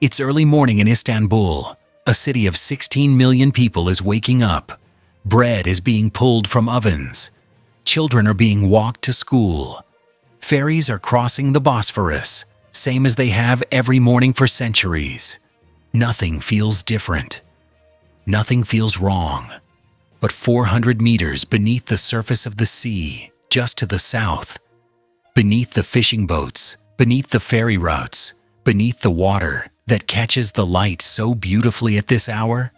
It's early morning in Istanbul. A city of 16 million people is waking up. Bread is being pulled from ovens. Children are being walked to school. Ferries are crossing the Bosphorus, same as they have every morning for centuries. Nothing feels different. Nothing feels wrong. But 400 meters beneath the surface of the sea, just to the south, beneath the fishing boats, beneath the ferry routes, beneath the water that catches the light so beautifully at this hour,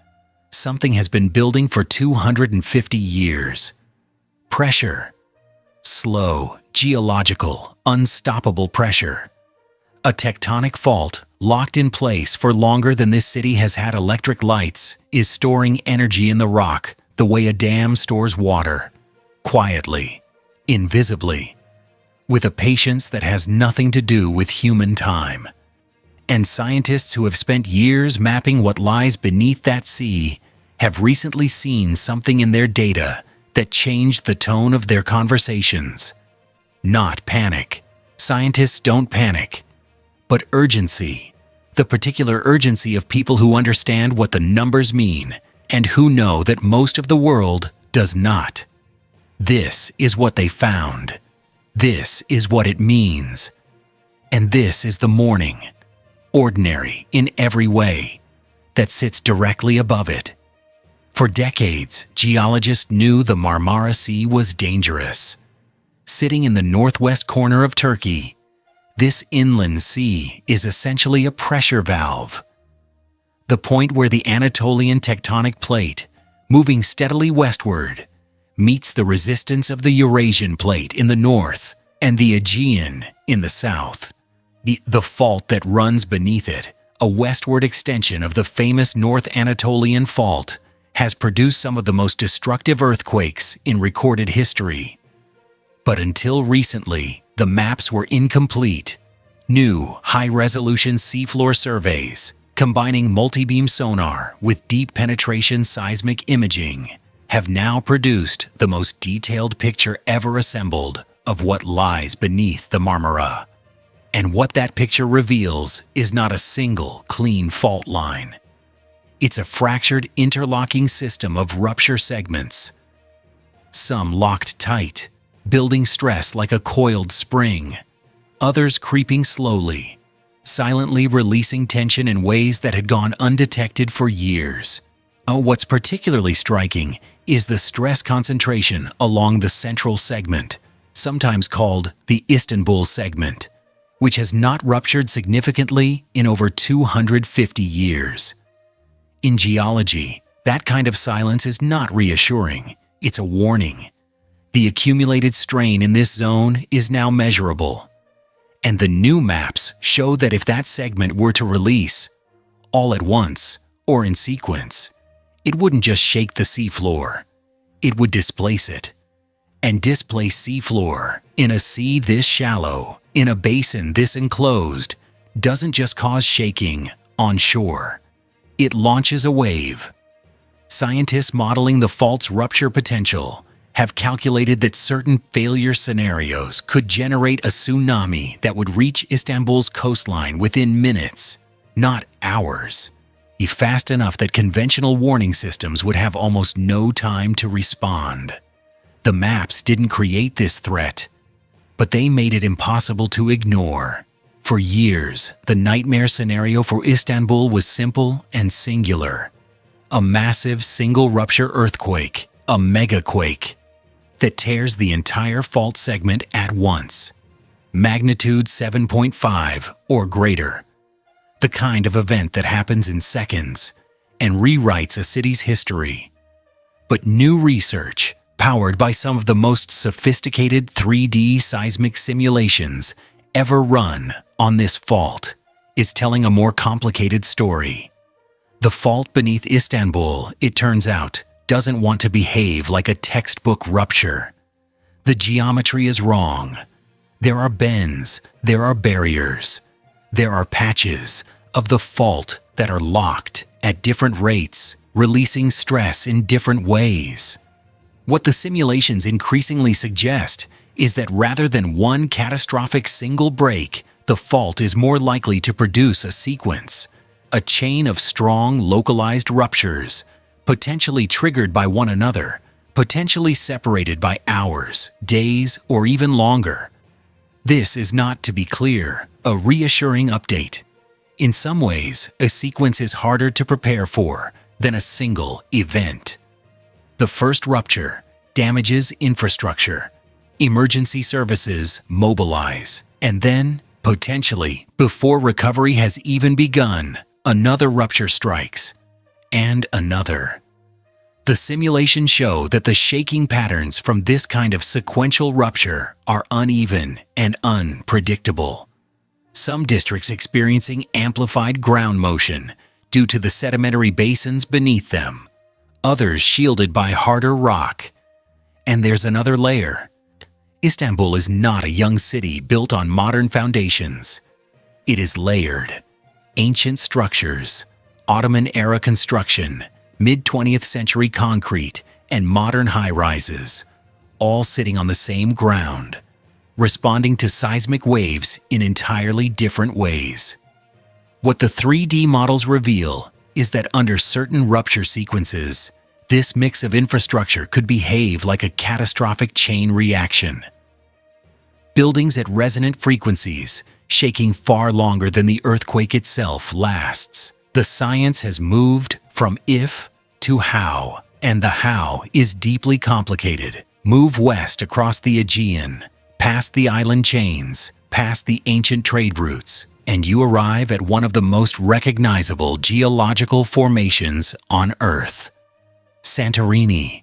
something has been building for 250 years. Pressure. Slow, geological, unstoppable pressure. A tectonic fault, locked in place for longer than this city has had electric lights, is storing energy in the rock the way a dam stores water. Quietly, invisibly, with a patience that has nothing to do with human time. And scientists who have spent years mapping what lies beneath that sea have recently seen something in their data that changed the tone of their conversations. Not panic. Scientists don't panic. But urgency. The particular urgency of people who understand what the numbers mean and who know that most of the world does not. This is what they found. This is what it means. And this is the morning, ordinary in every way, that sits directly above it. For decades, geologists knew the Marmara Sea was dangerous. Sitting in the northwest corner of Turkey, this inland sea is essentially a pressure valve. The point where the Anatolian tectonic plate, moving steadily westward, meets the resistance of the Eurasian plate in the north and the Aegean in the south. The fault that runs beneath it, a westward extension of the famous North Anatolian Fault, has produced some of the most destructive earthquakes in recorded history. But until recently, the maps were incomplete. New, high-resolution seafloor surveys, combining multi-beam sonar with deep penetration seismic imaging, have now produced the most detailed picture ever assembled of what lies beneath the Marmara. And what that picture reveals is not a single, clean fault line. It's a fractured, interlocking system of rupture segments. Some locked tight, building stress like a coiled spring. Others creeping slowly, silently releasing tension in ways that had gone undetected for years. What's particularly striking is the stress concentration along the central segment, sometimes called the Istanbul segment, which has not ruptured significantly in over 250 years. In geology, that kind of silence is not reassuring, it's a warning. The accumulated strain in this zone is now measurable. And the new maps show that if that segment were to release, all at once, or in sequence, it wouldn't just shake the seafloor, it would displace it. And displace seafloor in a sea this shallow, in a basin this enclosed, doesn't just cause shaking on shore. It launches a wave. Scientists modeling the fault's rupture potential have calculated that certain failure scenarios could generate a tsunami that would reach Istanbul's coastline within minutes, not hours. Fast enough that conventional warning systems would have almost no time to respond. The maps didn't create this threat, but they made it impossible to ignore. For years, the nightmare scenario for Istanbul was simple and singular. A massive single rupture earthquake, a Mega-Quake, that tears the entire fault segment at once. Magnitude 7.5 or greater. The kind of event that happens in seconds and rewrites a city's history. But new research, powered by some of the most sophisticated 3D seismic simulations ever run on this fault, is telling a more complicated story. The fault beneath Istanbul, it turns out, doesn't want to behave like a textbook rupture. The geometry is wrong. There are bends, there are barriers, there are patches of the fault that are locked at different rates, releasing stress in different ways. What the simulations increasingly suggest is that rather than one catastrophic single break, the fault is more likely to produce a sequence, a chain of strong, localized ruptures, potentially triggered by one another, potentially separated by hours, days, or even longer. This is not, to be clear, a reassuring update. In some ways, a sequence is harder to prepare for than a single event. The first rupture damages infrastructure. Emergency services mobilize. And then, potentially, before recovery has even begun, another rupture strikes. And another. The simulations show that the shaking patterns from this kind of sequential rupture are uneven and unpredictable. Some districts experiencing amplified ground motion due to the sedimentary basins beneath them, others shielded by harder rock. And there's another layer. Istanbul is not a young city built on modern foundations. It is layered. Ancient structures, Ottoman-era construction, mid-20th century concrete, and modern high-rises, all sitting on the same ground, responding to seismic waves in entirely different ways. What the 3D models reveal is that under certain rupture sequences, this mix of infrastructure could behave like a catastrophic chain reaction. Buildings at resonant frequencies, shaking far longer than the earthquake itself lasts. The science has moved from if to how, and the how is deeply complicated. Move west across the Aegean, past the island chains, past the ancient trade routes, and you arrive at one of the most recognizable geological formations on Earth. Santorini,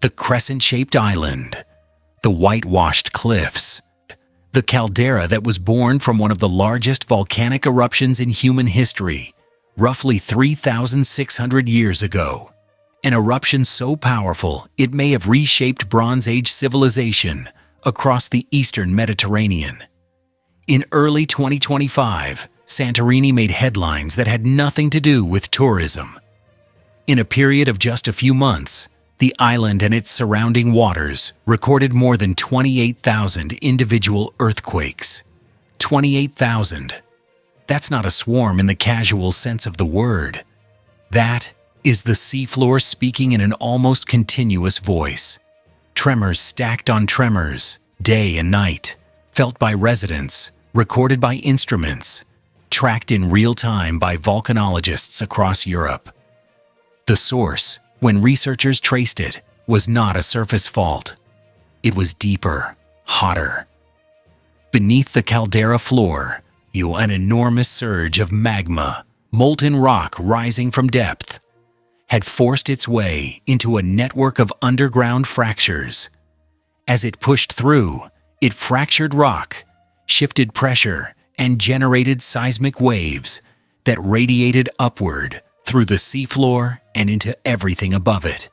the crescent-shaped island, the whitewashed cliffs, the caldera that was born from one of the largest volcanic eruptions in human history, roughly 3,600 years ago. An eruption so powerful it may have reshaped Bronze Age civilization across the eastern Mediterranean. In early 2025, Santorini made headlines that had nothing to do with tourism. In a period of just a few months, the island and its surrounding waters recorded more than 28,000 individual earthquakes. 28,000. That's not a swarm in the casual sense of the word. That is the seafloor speaking in an almost continuous voice. Tremors stacked on tremors, day and night, felt by residents, recorded by instruments, tracked in real time by volcanologists across Europe. The source, when researchers traced it, was not a surface fault. It was deeper, hotter. Beneath the caldera floor, an enormous surge of magma, molten rock rising from depth, had forced its way into a network of underground fractures. As it pushed through, it fractured rock, shifted pressure, and generated seismic waves that radiated upward through the seafloor and into everything above it.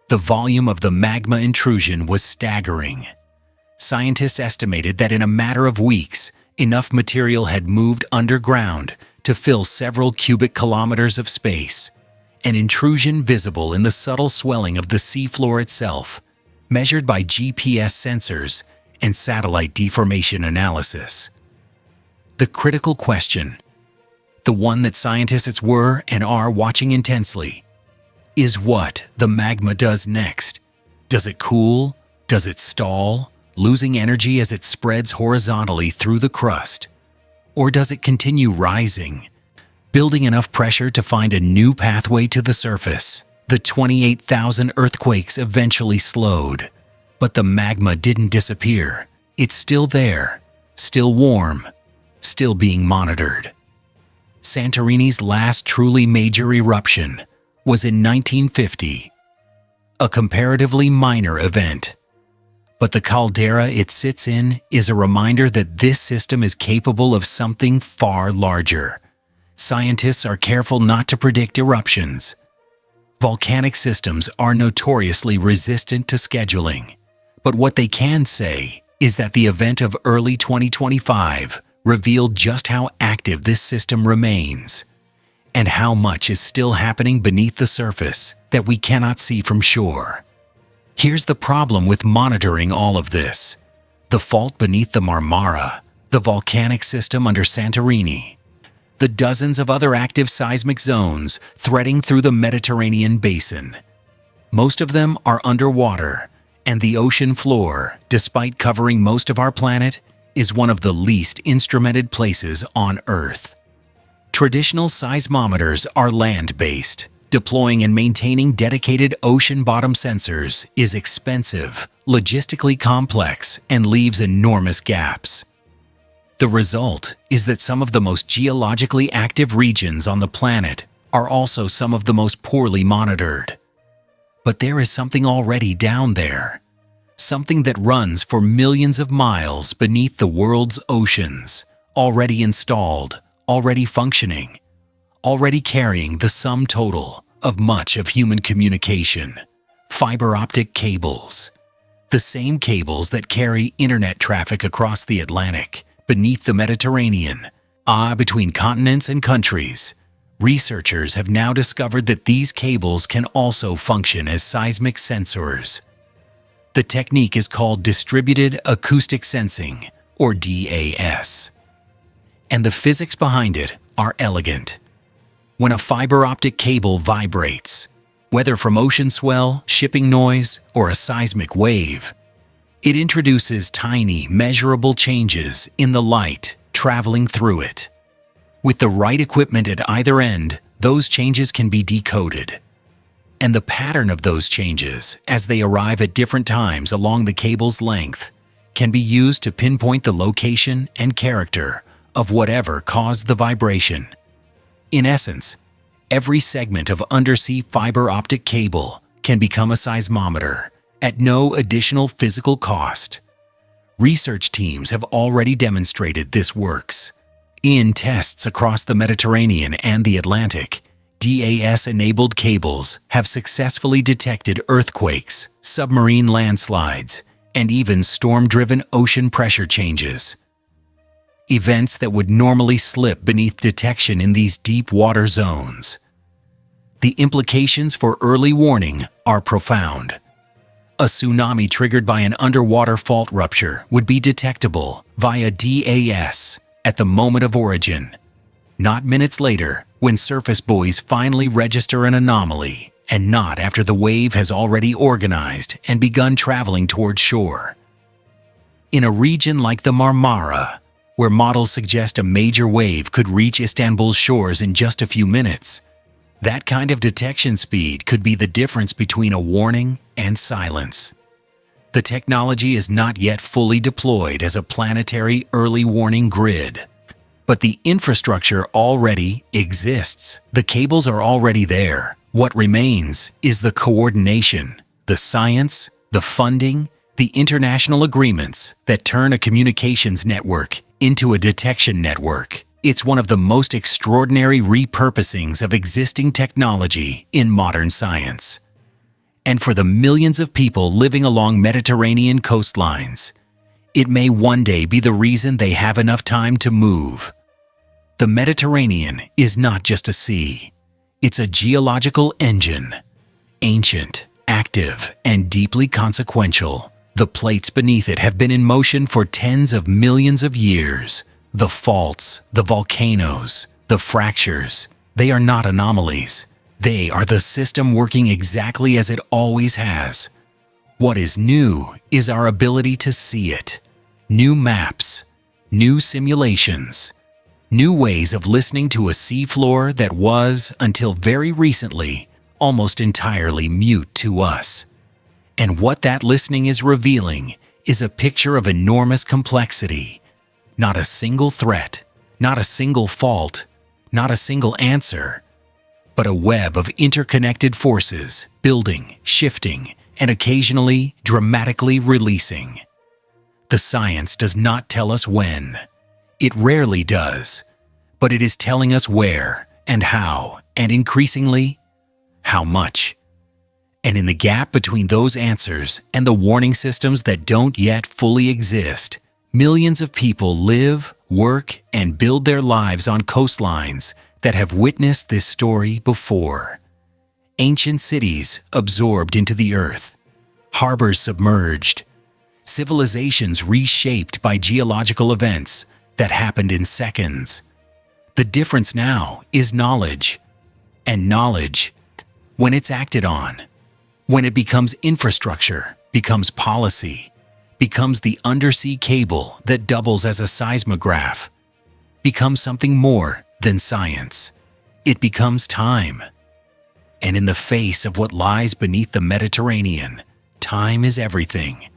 The volume of the magma intrusion was staggering. Scientists estimated that in a matter of weeks, enough material had moved underground to fill several cubic kilometers of space, an intrusion visible in the subtle swelling of the seafloor itself, measured by GPS sensors and satellite deformation analysis. The critical question, the one that scientists were and are watching intensely, is what the magma does next. Does it cool? Does it stall, losing energy as it spreads horizontally through the crust? Or does it continue rising, building enough pressure to find a new pathway to the surface? The 28,000 earthquakes eventually slowed, but the magma didn't disappear. It's still there, still warm, still being monitored. Santorini's last truly major eruption was in 1950, a comparatively minor event. But the caldera it sits in is a reminder that this system is capable of something far larger. Scientists are careful not to predict eruptions. Volcanic systems are notoriously resistant to scheduling. But what they can say is that the event of early 2025 revealed just how active this system remains, and how much is still happening beneath the surface that we cannot see from shore. Here's the problem with monitoring all of this. The fault beneath the Marmara, the volcanic system under Santorini. the dozens of other active seismic zones threading through the Mediterranean basin. Most of them are underwater, and the ocean floor, despite covering most of our planet, is one of the least instrumented places on Earth. Traditional seismometers are land-based. Deploying and maintaining dedicated ocean bottom sensors is expensive, logistically complex, and leaves enormous gaps. The result is that some of the most geologically active regions on the planet are also some of the most poorly monitored. But there is something already down there, something that runs for millions of miles beneath the world's oceans, already installed, already functioning, already carrying the sum total of much of human communication: fiber-optic cables. The same cables that carry internet traffic across the Atlantic, beneath the Mediterranean, between continents and countries. Researchers have now discovered that these cables can also function as seismic sensors. The technique is called distributed acoustic sensing, or DAS. And the physics behind it are elegant. When a fiber optic cable vibrates, whether from ocean swell, shipping noise, or a seismic wave, it introduces tiny, measurable changes in the light traveling through it. With the right equipment at either end, those changes can be decoded. And the pattern of those changes, as they arrive at different times along the cable's length, can be used to pinpoint the location and character of whatever caused the vibration. In essence, every segment of undersea fiber optic cable can become a seismometer at no additional physical cost. Research teams have already demonstrated this works. In tests across the Mediterranean and the Atlantic, DAS-enabled cables have successfully detected earthquakes, submarine landslides, and even storm-driven ocean pressure changes. Events that would normally slip beneath detection in these deep water zones. The implications for early warning are profound. A tsunami triggered by an underwater fault rupture would be detectable via DAS at the moment of origin, not minutes later when surface buoys finally register an anomaly, and not after the wave has already organized and begun traveling toward shore. In a region like the Marmara, where models suggest a major wave could reach Istanbul's shores in just a few minutes, that kind of detection speed could be the difference between a warning and silence. The technology is not yet fully deployed as a planetary early warning grid, but the infrastructure already exists. The cables are already there. What remains is the coordination, the science, the funding, the international agreements that turn a communications network into a detection network. It's one of the most extraordinary repurposings of existing technology in modern science. And for the millions of people living along Mediterranean coastlines, it may one day be the reason they have enough time to move. The Mediterranean is not just a sea. It's a geological engine. Ancient, active, and deeply consequential. The plates beneath it have been in motion for tens of millions of years. The faults, the volcanoes, the fractures, they are not anomalies. They are the system working exactly as it always has. What is new is our ability to see it. New maps, new simulations, new ways of listening to a seafloor that was, until very recently, almost entirely mute to us. And what that listening is revealing is a picture of enormous complexity. Not a single threat, not a single fault, not a single answer, but a web of interconnected forces, building, shifting, and occasionally dramatically releasing. The science does not tell us when. It rarely does, but it is telling us where and how, and increasingly, how much. And in the gap between those answers and the warning systems that don't yet fully exist, millions of people live, work, and build their lives on coastlines that have witnessed this story before. Ancient cities absorbed into the earth, harbors submerged, civilizations reshaped by geological events that happened in seconds. The difference now is knowledge. And knowledge, when it's acted on, when it becomes infrastructure, becomes policy, becomes the undersea cable that doubles as a seismograph, becomes something more than science. It becomes time. And in the face of what lies beneath the Mediterranean, time is everything.